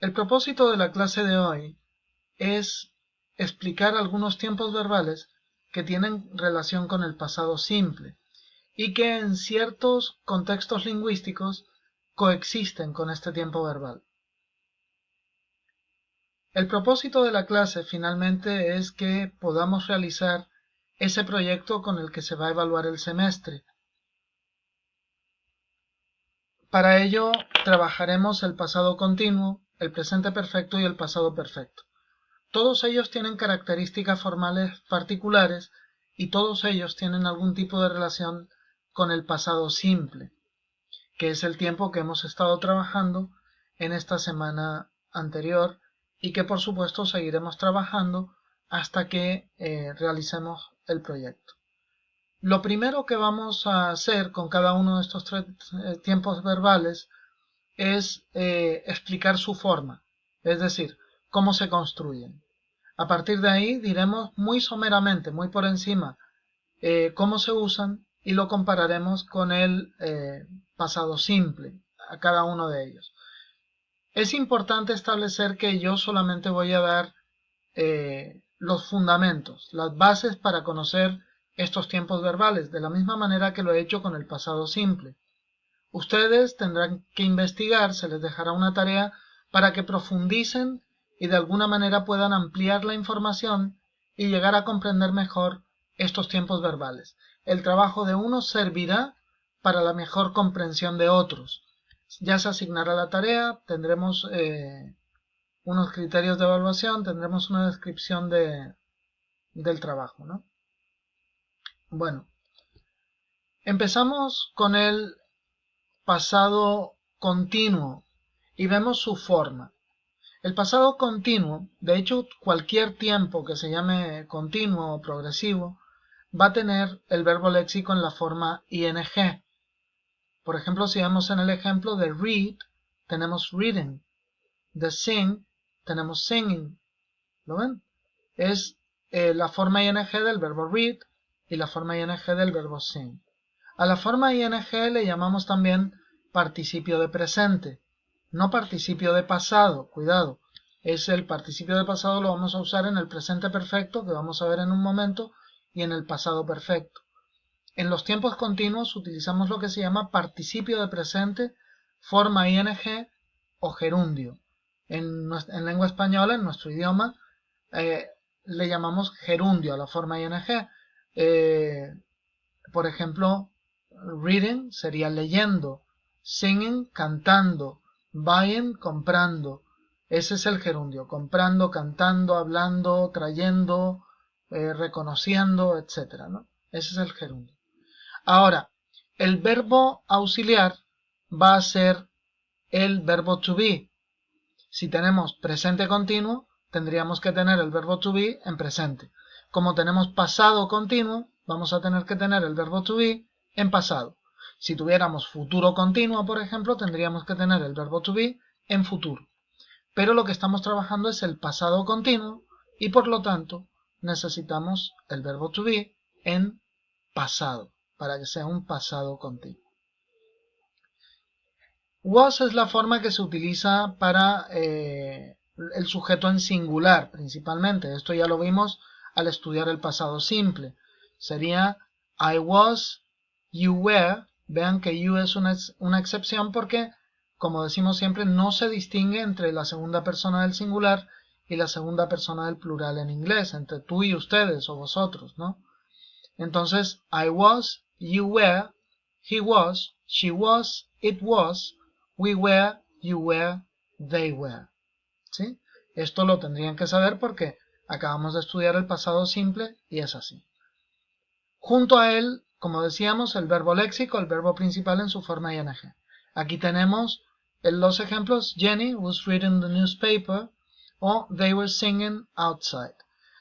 El propósito de la clase de hoy es explicar algunos tiempos verbales que tienen relación con el pasado simple y que en ciertos contextos lingüísticos coexisten con este tiempo verbal. El propósito de la clase finalmente es que podamos realizar ese proyecto con el que se va a evaluar el semestre. Para ello trabajaremos el pasado continuo, el presente perfecto y el pasado perfecto. Todos ellos tienen características formales particulares y todos ellos tienen algún tipo de relación con el pasado simple, que es el tiempo que hemos estado trabajando en esta semana anterior y que por supuesto seguiremos trabajando hasta que realicemos el proyecto. Lo primero que vamos a hacer con cada uno de estos tres tiempos verbales es explicar su forma, es decir, cómo se construyen. A partir de ahí diremos muy someramente, muy por encima, cómo se usan y lo compararemos con el pasado simple, a cada uno de ellos. Es importante establecer que yo solamente voy a dar los fundamentos, las bases para conocer estos tiempos verbales, de la misma manera que lo he hecho con el pasado simple. Ustedes tendrán que investigar, se les dejará una tarea para que profundicen y de alguna manera puedan ampliar la información y llegar a comprender mejor estos tiempos verbales. El trabajo de unos servirá para la mejor comprensión de otros. Ya se asignará la tarea, tendremos unos criterios de evaluación, tendremos una descripción del trabajo, ¿no? Bueno, empezamos con el pasado continuo y vemos su forma. El pasado continuo, de hecho cualquier tiempo que se llame continuo o progresivo, va a tener el verbo léxico en la forma ing. Por ejemplo, si vemos en el ejemplo de read, tenemos reading. De sing, tenemos singing. ¿Lo ven? Es la forma ing del verbo read y la forma ing del verbo sing. A la forma ing le llamamos también participio de presente, no participio de pasado, cuidado. Es el participio de pasado lo vamos a usar en el presente perfecto, que vamos a ver en un momento, y en el pasado perfecto. En los tiempos continuos utilizamos lo que se llama participio de presente, forma ing o gerundio. En lengua española, en nuestro idioma, le llamamos gerundio a la forma ing. Por ejemplo, reading sería leyendo, singing cantando, buying comprando. Ese es el gerundio, comprando, cantando, hablando, trayendo, reconociendo, etcétera, ¿no? Ese es el gerundio. Ahora, el verbo auxiliar va a ser el verbo to be. Si tenemos presente continuo, tendríamos que tener el verbo to be en presente. Como tenemos pasado continuo, vamos a tener que tener el verbo to be en pasado. Si tuviéramos futuro continuo, por ejemplo, tendríamos que tener el verbo to be en futuro. Pero lo que estamos trabajando es el pasado continuo y por lo tanto necesitamos el verbo to be en pasado para que sea un pasado continuo. Was es la forma que se utiliza para el sujeto en singular principalmente. Esto ya lo vimos al estudiar el pasado simple. Sería I was, you were. Vean que you es una excepción porque, como decimos siempre, no se distingue entre la segunda persona del singular y la segunda persona del plural en inglés, entre tú y ustedes o vosotros, ¿no? Entonces, I was, you were, he was, she was, it was, we were, you were, they were. ¿Sí? Esto lo tendrían que saber porque acabamos de estudiar el pasado simple y es así. Junto a él, como decíamos, el verbo léxico, el verbo principal en su forma ing. Aquí tenemos los ejemplos: Jenny was reading the newspaper o they were singing outside.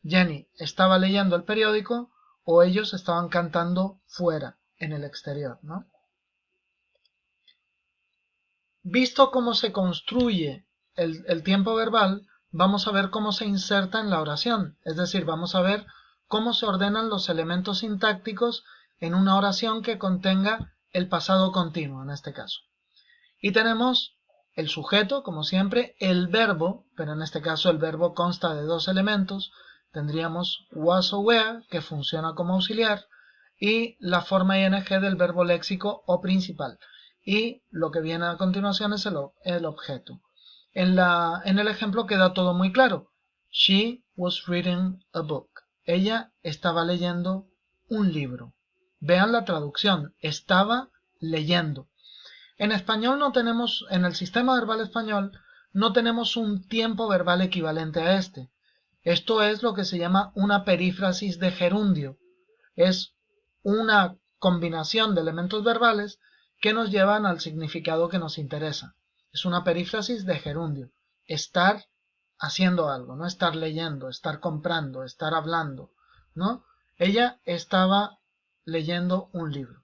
Jenny estaba leyendo el periódico o ellos estaban cantando fuera, en el exterior, ¿no? Visto cómo se construye el tiempo verbal, vamos a ver cómo se inserta en la oración, es decir, vamos a ver cómo se ordenan los elementos sintácticos en una oración que contenga el pasado continuo, en este caso. Y tenemos el sujeto, como siempre, el verbo, pero en este caso el verbo consta de dos elementos. Tendríamos was o were, que funciona como auxiliar, y la forma ing del verbo léxico o principal. Y lo que viene a continuación es el objeto. En el ejemplo queda todo muy claro. She was reading a book. Ella estaba leyendo un libro. Vean la traducción. Estaba leyendo. En español no tenemos, en el sistema verbal español, no tenemos un tiempo verbal equivalente a este. Esto es lo que se llama una perífrasis de gerundio. Es una combinación de elementos verbales que nos llevan al significado que nos interesa. Es una perífrasis de gerundio. Estar haciendo algo, no estar leyendo, estar comprando, estar hablando, ¿no? Ella estaba leyendo un libro.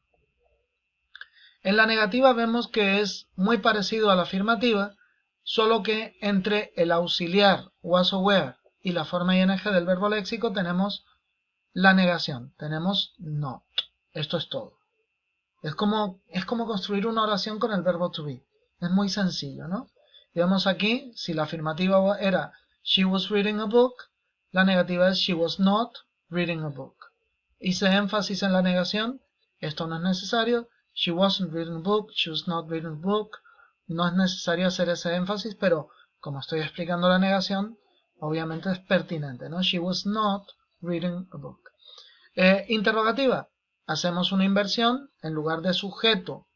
En la negativa vemos que es muy parecido a la afirmativa, solo que entre el auxiliar was o were y la forma ing del verbo léxico tenemos la negación, tenemos not. Esto es todo. Es como construir una oración con el verbo to be. Es muy sencillo, ¿no? Vemos aquí, si la afirmativa era she was reading a book, la negativa es she was not reading a book. Hice énfasis en la negación, esto no es necesario. She wasn't reading a book, she was not reading a book. No es necesario hacer ese énfasis, pero como estoy explicando la negación, obviamente es pertinente, ¿no? She was not reading a book. Interrogativa. Hacemos una inversión. En lugar de sujeto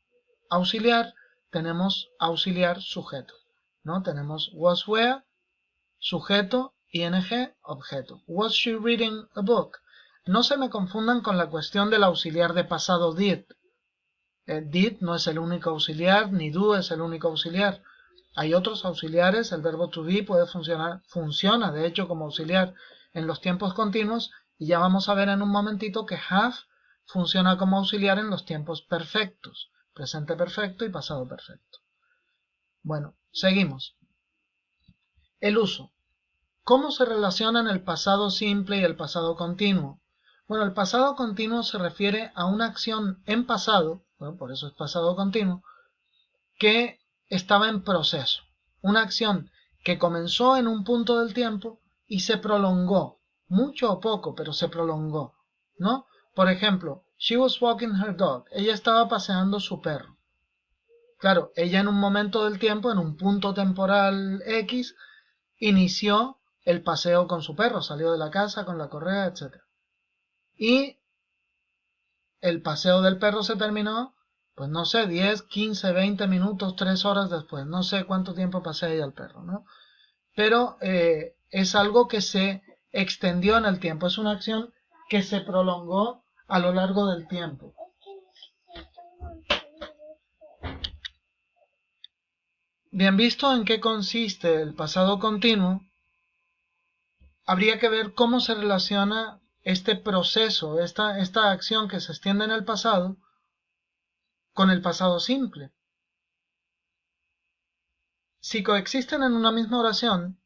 auxiliar, tenemos auxiliar sujeto, ¿no? Tenemos was were, sujeto, ing, objeto. Was she reading a book? No se me confundan con la cuestión del auxiliar de pasado did. Did no es el único auxiliar, ni do es el único auxiliar. Hay otros auxiliares, el verbo to be funciona de hecho como auxiliar en los tiempos continuos, y ya vamos a ver en un momentito que have funciona como auxiliar en los tiempos perfectos, presente perfecto y pasado perfecto. Bueno, seguimos. El uso. ¿Cómo se relacionan el pasado simple y el pasado continuo? Bueno, el pasado continuo se refiere a una acción en pasado, bueno, por eso es pasado continuo, que estaba en proceso. Una acción que comenzó en un punto del tiempo y se prolongó, mucho o poco, pero se prolongó, ¿no? Por ejemplo, she was walking her dog. Ella estaba paseando su perro. Claro, ella en un momento del tiempo, en un punto temporal X, inició el paseo con su perro, salió de la casa con la correa, etc. Y el paseo del perro se terminó, pues no sé, 10, 15, 20 minutos, 3 horas después. No sé cuánto tiempo pasea ahí al perro, ¿no? Pero es algo que se extendió en el tiempo, es una acción que se prolongó a lo largo del tiempo. Bien, visto en qué consiste el pasado continuo, habría que ver cómo se relaciona este proceso, esta acción que se extiende en el pasado, con el pasado simple. Si coexisten en una misma oración,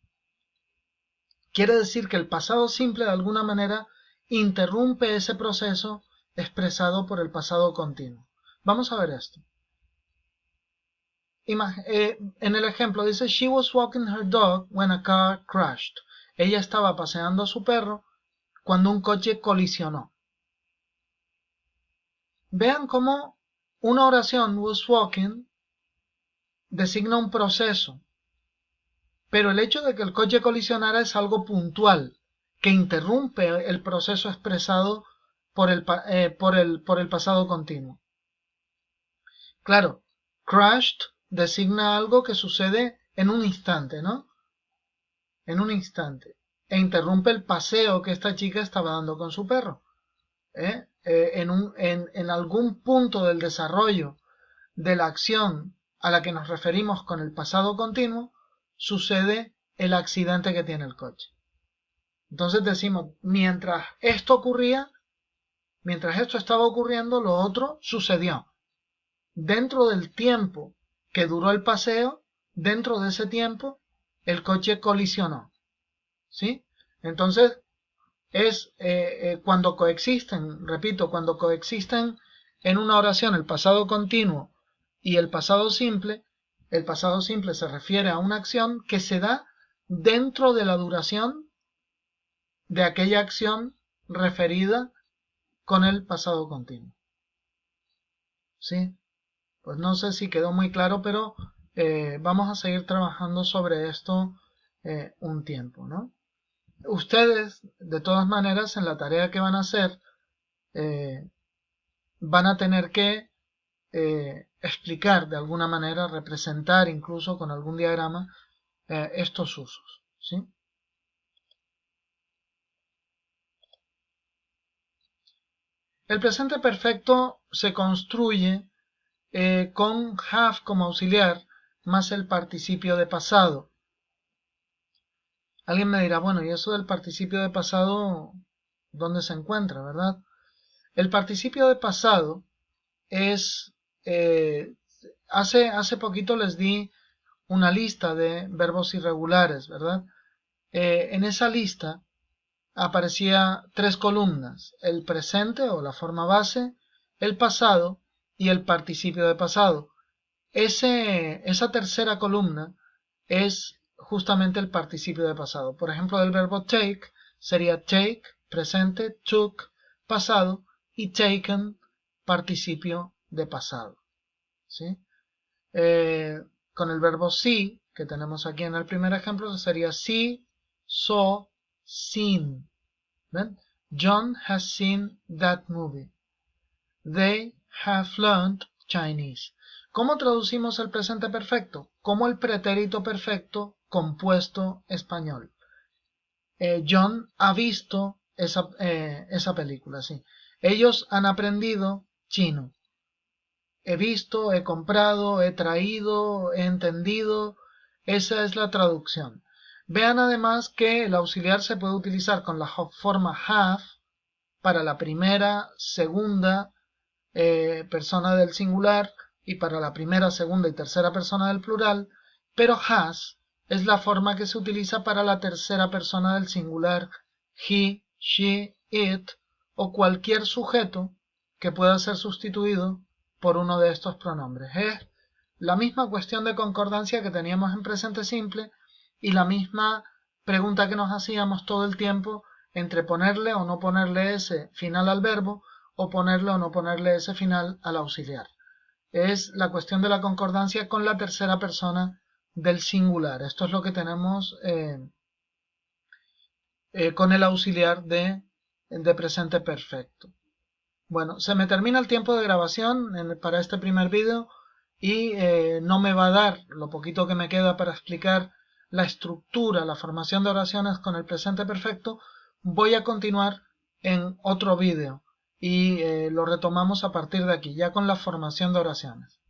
quiere decir que el pasado simple de alguna manera interrumpe ese proceso expresado por el pasado continuo. Vamos a ver esto. En el ejemplo dice, she was walking her dog when a car crashed. Ella estaba paseando a su perro cuando un coche colisionó. Vean cómo una oración, was walking, designa un proceso, pero el hecho de que el coche colisionara es algo puntual, que interrumpe el proceso expresado por el pasado continuo. Claro, crashed designa algo que sucede en un instante, ¿no? En un instante. E interrumpe el paseo que esta chica estaba dando con su perro. En algún punto del desarrollo de la acción a la que nos referimos con el pasado continuo, sucede el accidente que tiene el coche. Entonces decimos, mientras esto estaba ocurriendo, lo otro sucedió. Dentro del tiempo que duró el paseo, dentro de ese tiempo, el coche colisionó. ¿Sí? Entonces, es cuando coexisten, repito, cuando coexisten en una oración el pasado continuo y el pasado simple, El pasado simple se refiere a una acción que se da dentro de la duración de aquella acción referida con el pasado continuo. ¿Sí? Pues no sé si quedó muy claro, pero vamos a seguir trabajando sobre esto un tiempo, ¿no? Ustedes, de todas maneras, en la tarea que van a hacer, van a tener que explicar de alguna manera, representar incluso con algún diagrama estos usos, ¿sí? El presente perfecto se construye con have como auxiliar más el participio de pasado. Alguien me dirá, bueno, ¿y eso del participio de pasado dónde se encuentra, verdad? El participio de pasado es... hace poquito les di una lista de verbos irregulares, ¿verdad? En esa lista aparecía 3 columnas, el presente o la forma base, el pasado y el participio de pasado. Esa tercera columna es justamente el participio de pasado. Por ejemplo, del verbo take sería take, presente, took, pasado, y taken, participio de pasado. ¿Sí? Con el verbo see, que tenemos aquí en el primer ejemplo, sería see, saw, seen. ¿Ven? John has seen that movie. They have learned Chinese. ¿Cómo traducimos el presente perfecto? Como el pretérito perfecto compuesto español. John ha visto esa película, sí. Ellos han aprendido chino. He visto, he comprado, he traído, he entendido. Esa es la traducción. Vean además que el auxiliar se puede utilizar con la forma have para la primera, segunda persona del singular y para la primera, segunda y tercera persona del plural, pero has es la forma que se utiliza para la tercera persona del singular, he, she, it o cualquier sujeto que pueda ser sustituido por uno de estos pronombres. Es la misma cuestión de concordancia que teníamos en presente simple y la misma pregunta que nos hacíamos todo el tiempo entre ponerle o no ponerle ese final al verbo o ponerle o no ponerle ese final al auxiliar. Es la cuestión de la concordancia con la tercera persona del singular. Esto es lo que tenemos con el auxiliar de presente perfecto. Bueno, se me termina el tiempo de grabación para este primer vídeo y no me va a dar lo poquito que me queda para explicar la estructura, la formación de oraciones con el presente perfecto. Voy a continuar en otro vídeo y lo retomamos a partir de aquí, ya con la formación de oraciones.